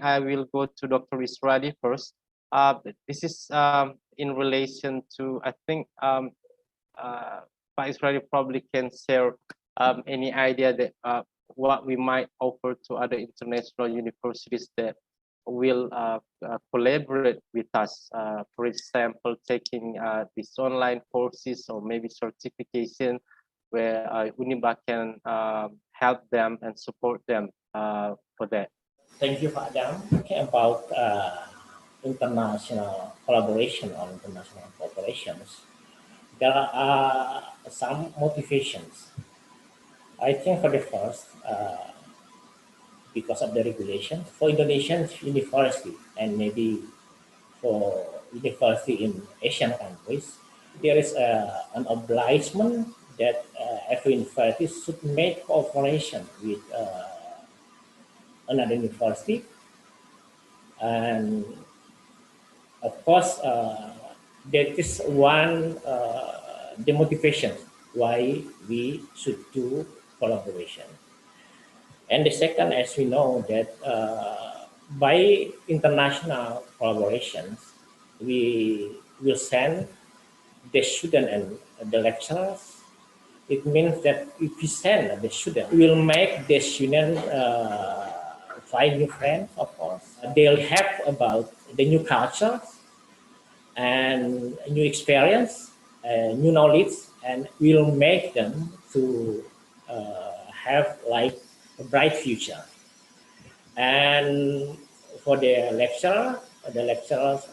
I will go to Dr. Isradi first. This is in relation to, I think, Pak Isradi probably can share any idea that what we might offer to other international universities that will collaborate with us. For example, taking these online courses or maybe certification where Uniba can help them and support them for that. Thank you, Pak Adam. Okay, about international collaboration or international cooperations, there are some motivations. I think for the first, because of the regulation for Indonesian university and maybe for university in Asian countries, there is an obligation that every university should make cooperation with another university. And of course, that is one the motivation why we should do collaboration. And the second, as we know, that by international collaborations, we will send the student and the lecturers. It means that if we send the student, we will make the student find new friends, of course. They'll have about the new culture and new experience, new knowledge, and we'll make them to have like a bright future. And for the lecturers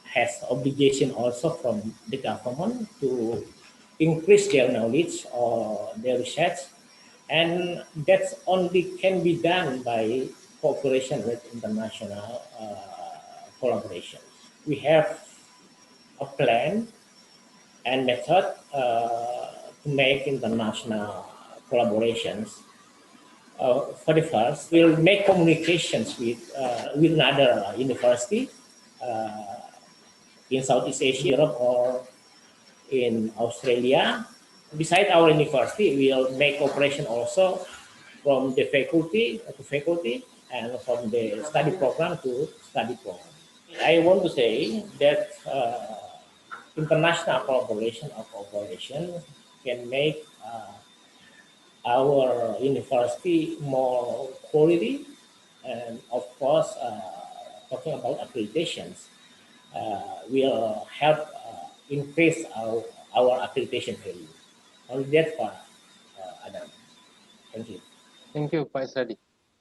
has obligation also from the government to increase their knowledge or their research, and that's only can be done by cooperation with international collaborations. We have a plan and method to make international collaborations. For the first, we'll make communications with another university in Southeast Asia, Europe, or in Australia. Besides our university, we'll make cooperation also from the faculty to faculty and from the study program to study program. I want to say that international collaboration or cooperation can make our university more quality, and of course, talking about accreditations, will help increase our accreditation value. Only that part, Adam. Thank you. Thank you, Pak Isradi.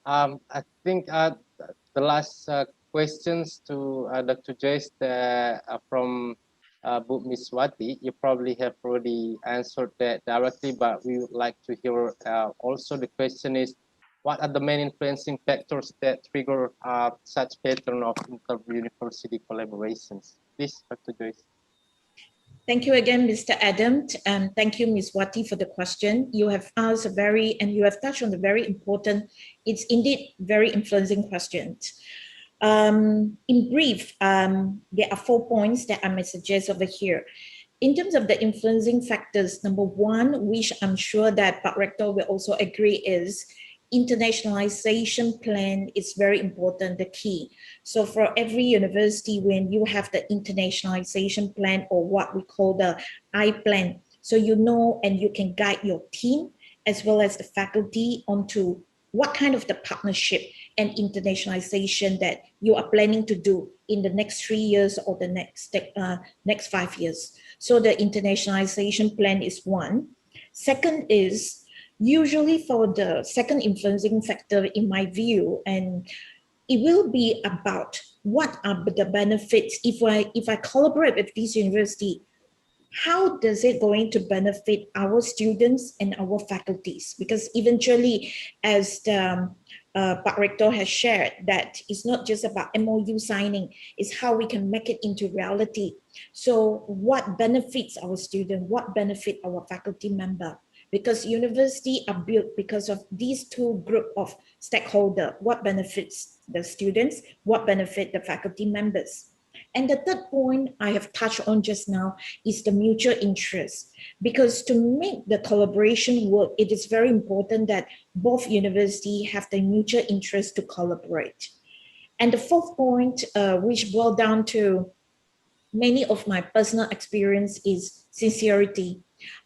I think the last questions to Dr. Joyce from Bu Miswati, you probably have already answered that directly, but we would like to hear also the question is, what are the main influencing factors that trigger such pattern of inter-university collaborations? Please, Dr. Joyce. Thank you again, Mr. Adam, and thank you, Ms. Wati, for the question. You have asked you have touched on a very important, it's indeed very influencing questions. In brief, there are 4 points that I may suggest over here. In terms of the influencing factors, number one, which I'm sure that Pak Rector will also agree, is internationalization plan is very important, the key. So for every university, when you have the internationalization plan, or what we call the I plan, so you know and you can guide your team as well as the faculty onto what kind of the partnership and internationalization that you are planning to do in the next 3 years or the next 5 years. So the internationalization plan is one. Second is, usually for the second influencing factor, in my view, and it will be about what are the benefits if I collaborate with this university. How does it going to benefit our students and our faculties? Because eventually, as the Pak Rector has shared, that it's not just about MOU signing, it's how we can make it into reality. So what benefits our student, what benefit our faculty member? Because university are built because of these two group of stakeholders. What benefits the students, what benefit the faculty members? And the third point I have touched on just now is the mutual interest. Because to make the collaboration work, it is very important that both universities have the mutual interest to collaborate. And the fourth point, which boiled down to many of my personal experience, is sincerity.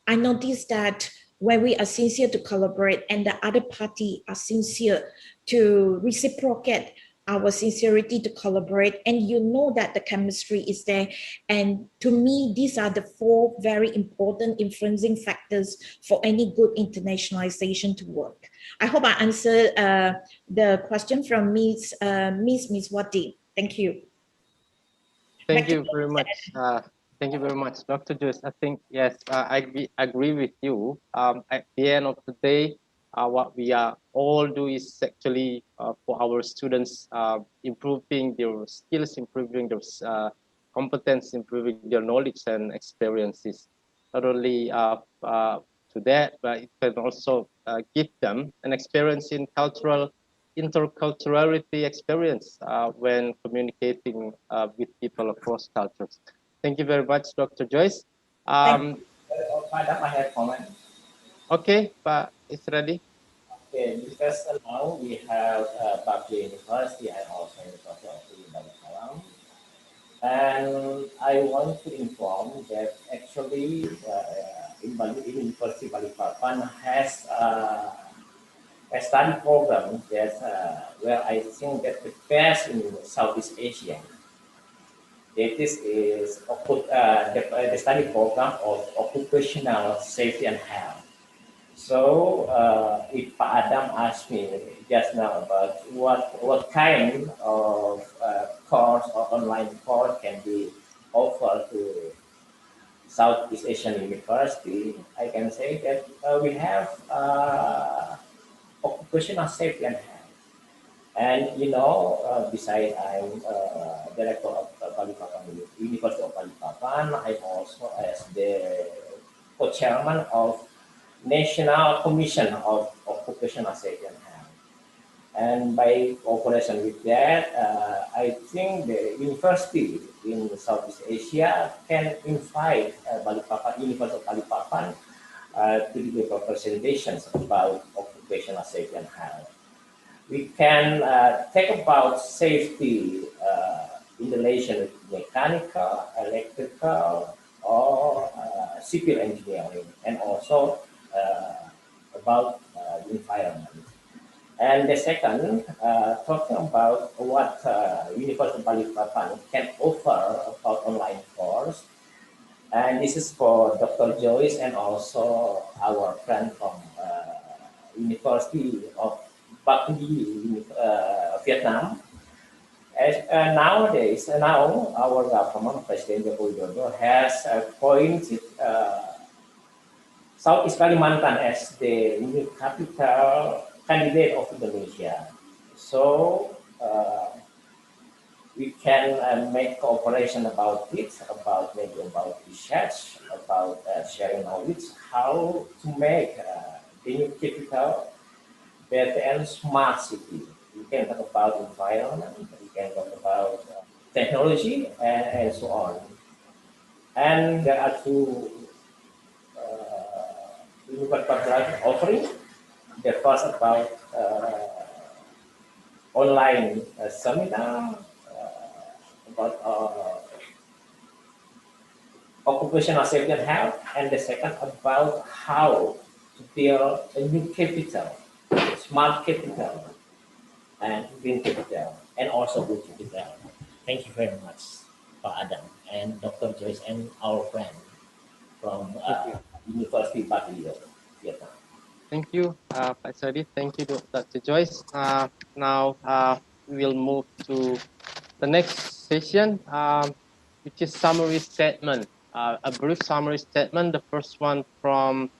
I noticed that when we are sincere to collaborate and the other party are sincere to reciprocate our sincerity to collaborate, and you know that the chemistry is there. And to me, these are the four very important influencing factors for any good internationalization to work. I hope I answered the question from Miss Wati. Thank you. Thank you very much. Thank you very much, Dr. Joyce. I think, yes, agree with you. At the end of the day, what we are all do is actually for our students improving their skills, improving their competence, improving their knowledge and experiences. Not only to that, but it can also give them an experience in interculturality experience when communicating with people across cultures. Thank you very much, Dr. Joyce. Madam, I have comment. Okay, Pak Isradi. Okay, because now we have Bakri University and also University of Uniba. And I want to inform that actually in University Balikpapan has a study program that where I think that the best in Southeast Asia. This is the study program of occupational safety and health. So if Pak Adam asked me just now about what kind of course or online course can be offered to Southeast Asian University, I can say that we have occupational safety and health. And you know, besides I'm director of Balikpapan University of Balikpapan, I'm also as the co-chairman of National Commission of Occupational Safety and Health. And by cooperation with that, I think the university in Southeast Asia can invite Balikpapan, University of Balikpapan to give presentations about occupational safety and health. We can talk about safety in relation with mechanical, electrical, or civil engineering, and also about the environment. And the second, talking about what University of Balikpapan can offer about online course. And this is for Dr. Joyce and also our friend from University of Bakri, Vietnam. As nowadays, now our government, President Joko Widodo, has appointed Southeast Kalimantan as the new capital candidate of Indonesia. So we can make cooperation about it, about maybe about research, about sharing knowledge, how to make the new capital better and smart city. We can talk about environment, we can talk about technology, and so on. And there are two offering. The first about online seminar about occupational safety and health, and the second about how to build a new capital, smart capital, and green capital, and also blue capital. Thank you very much, Pak Adam and Dr. Joyce and our friend from University of Bakri, Vietnam. Thank you, Pak Isradi. Thank you, Dr. Joyce. Now we will move to the next session, which is summary statement. A brief summary statement. The first one from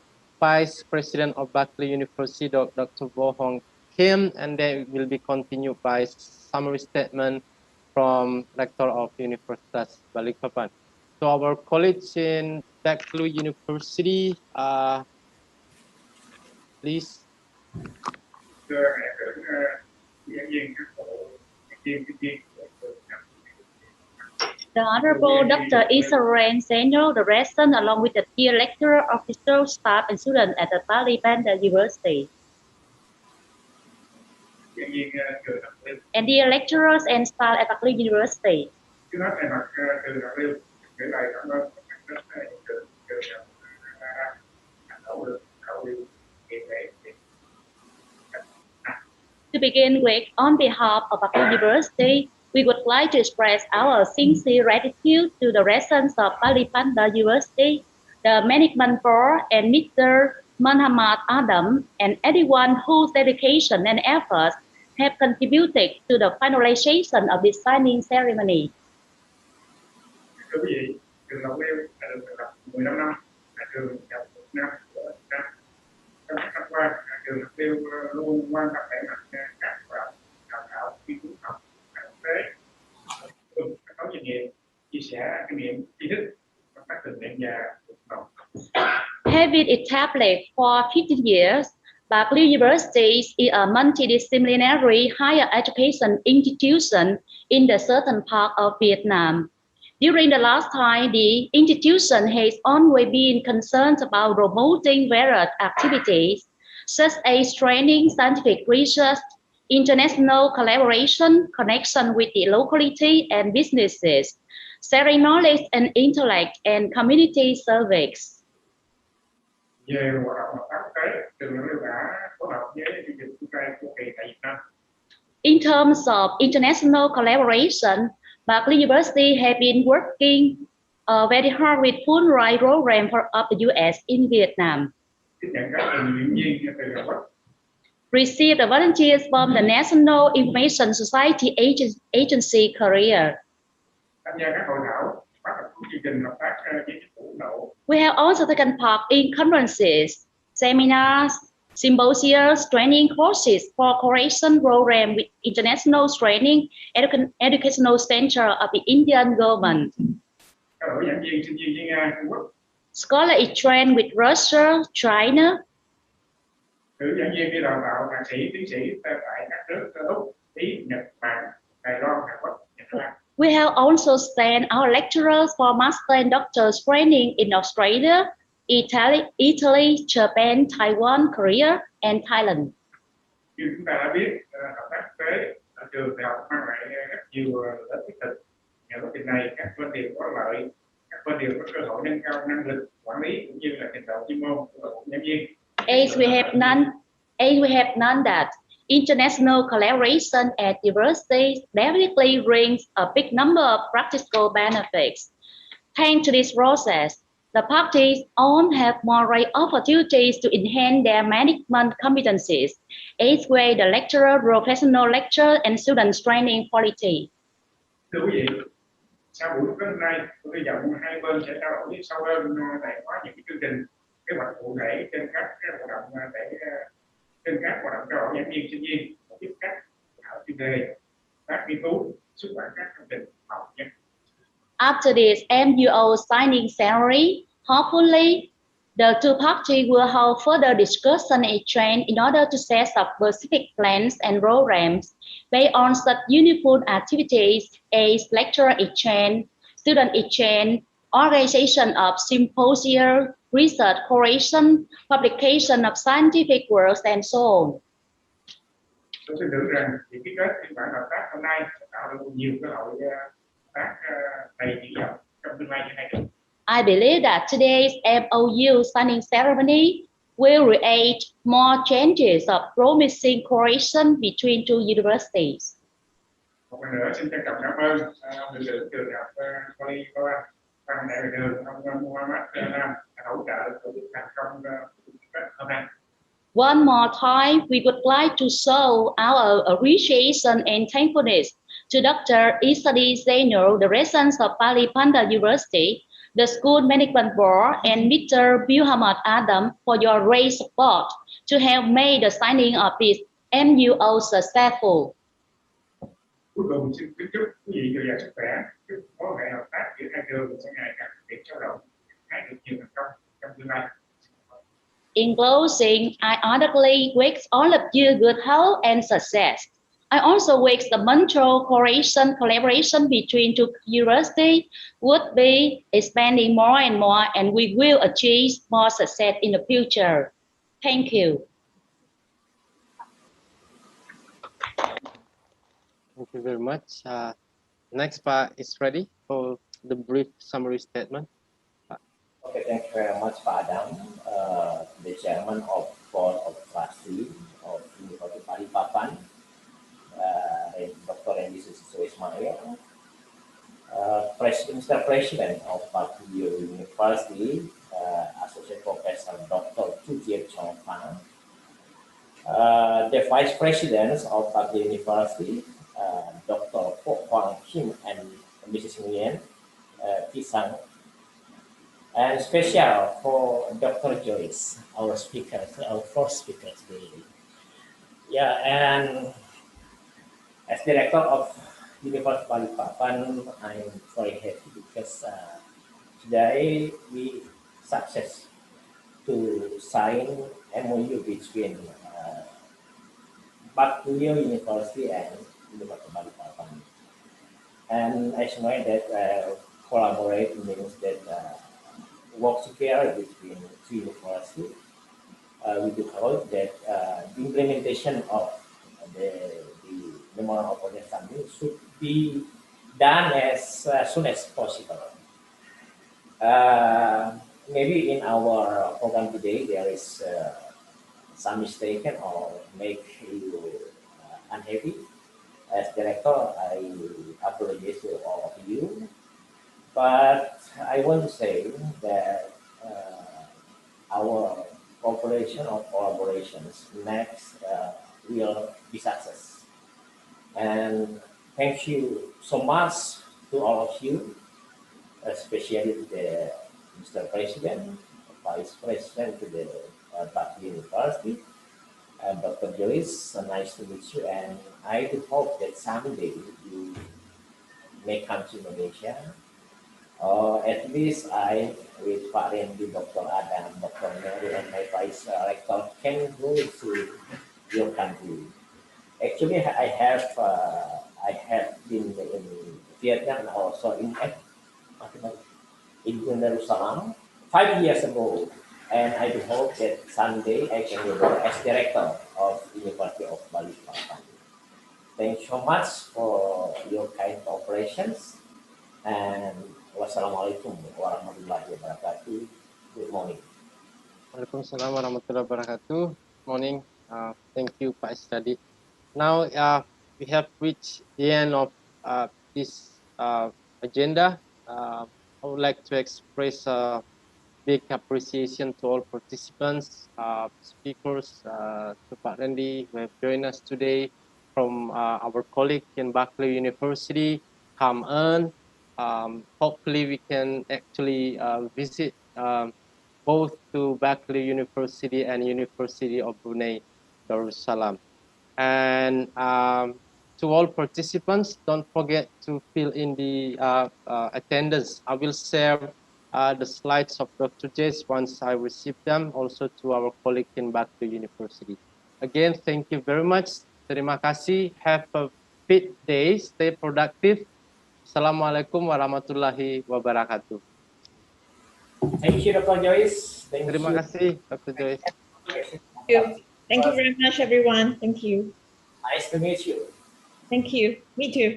Vice President of Berkeley University, Dr. Bohong Kim, and then it will be continued by summary statement from Rector of Universitas Balikpapan. So our colleagues in Berkeley University, please. Honorable Dr. Isradi Zainal, the resident, along with the dear lecturer, official, staff, and students at the Bali Bandar University. And dear lecturers and staff at Bali University. To begin with, on behalf of Bali University, we would like to express our sincere gratitude to the residents of Bali Bandar University, the management board, and Mr. Muhammad Adam, and everyone whose dedication and efforts have contributed to the finalization of this signing ceremony. Having established for 15 years, Berkeley University is a multidisciplinary higher education institution in the southern part of Vietnam. During the last time, the institution has always been concerned about promoting various activities, such as training, scientific research, international collaboration, connection with the locality and businesses, sharing knowledge and intellect, and community service. In terms of international collaboration, Berkeley University has been working very hard with Fulbright program of the US in Vietnam. Received volunteers from the National Information Society Agency Korea. We have also taken part in conferences, seminars, symposiums, training courses for cooperation program with International Training Educational Center of the Indian government. Scholar exchange with Russia, China. We have also sent our lecturers for master and doctor's training in Australia, Italy, Japan, Taiwan, Korea, and Thailand. As we have none that international collaboration at universities definitely brings a big number of practical benefits. Thanks to this process, the parties all have more right opportunities to enhance their management competencies, as well the lecturer, professional lecture, and students training quality. Sau buổi hôm nay, tôi hy vọng hai bên sẽ trao đổi sâu hơn để có những chương trình kế hoạch cụ thể trên các hoạt động trao đổi giảng viên sinh viên, tổ chức các thảo chuyên đề, các nghiên cứu, xuất bản các công trình học nhé. After this MUO signing ceremony, hopefully the two parties will hold further discussion and exchange in order to set up specific plans and programs based on such uniform activities as lecturer exchange, student exchange, organization of symposia, research collaboration, publication of scientific works, and so on. Tôi tin tưởng rằng những ký kết biên bản hợp tác hôm nay sẽ tạo được nhiều cơ hội hợp tác đầy triển vọng trong tương lai như hai nước. I believe that today's MOU signing ceremony will create more chances of promising cooperation between two universities. Một lần nữa xin trân trọng cảm ơn ông hiệu trưởng trường học Bali Phan Đại Đường, ông Muhammad Adam đã hỗ trợ tổ chức thành công hôm nay. One more time, we would like to show our appreciation and thankfulness to Dr. Isradi Zainal, the residents of Bali Bandar University, the school management board, and Mr. Muhammad Adam for your great support to have made the signing of this MUO successful. Cuối cùng xin kính chúc quý vị dồi dào sức khỏe, chúc mối quan hệ hợp tác giữa hai trường sẽ ngày càng phát triển sâu rộng, hai được nhiều thành công trong tương lai. In closing, I ardently wish all of you good health and success. I also wish the mutual collaboration between two universities would be expanding more and more, and we will achieve more success in the future. Thank you. Thank you very much. Next part is ready for the brief summary statement. Okay, thank you very much, Pak Adam, the chairman of Board of Trustees of University Balikpapan, Dr. and Mrs. Ismail, Mr. President of Bakrio University, Associate Professor Dr. Chu Chong Pang, the Vice Presidents of Bakrio University, Dr. Ho Kwang Kim and Mrs. Nguyen Pisang, and special for Dr. Joyce, our speakers, our first speaker today. Yeah, and as director of University Balikpapan, I'm very happy because today we success to sign MOU between Bakrio University and University Balikpapan. And I know that collaborate means that work together between two universities. We do hope that the implementation of the memorandum of understanding should be done as soon as possible. Maybe in our program today there is some mistaken or make you unhappy. As director, I apologize to all of you, but I want to say that our cooperation or collaborations next will be success. And thank you so much to all of you, especially to the Mr. President, Vice President to the Bakrio University, Dr. Joyce, nice to meet you, and I do hope that someday you may come to Indonesia, or at least I, with Pak Randy, Dr. Adam, Dr. Mary, and my Vice Rector, can go to your country. Actually, I have been in Vietnam and also in Jerusalem 5 years ago. And I do hope that someday I can go as director of University of Balikpapan. Thank you so much for your kind operations. And wassalamualaikum warahmatullahi wabarakatuh. Good morning. Waalaikumsalam warahmatullahi wabarakatuh. Morning. Thank you, Pak Isradi. Now we have reached the end of this agenda. I would like to express big appreciation to all participants, speakers, to Pak Randy who have joined us today, from our colleague in Bakrio University, Kam Eun. Hopefully we can actually visit both to Bakrio University and University of Brunei, Darussalam. And to all participants, don't forget to fill in the attendance. I will share the slides of Dr. Joyce once I receive them, also to our colleague in Bakrio University. Again, thank you very much. Terima kasih. Have a fit day. Stay productive. Assalamualaikum warahmatullahi wabarakatuh. Thank you, Dr. Joyce. Terima kasih, Dr. Joyce. Thank you very much, everyone. Thank you. Nice to meet you. Thank you. Me too.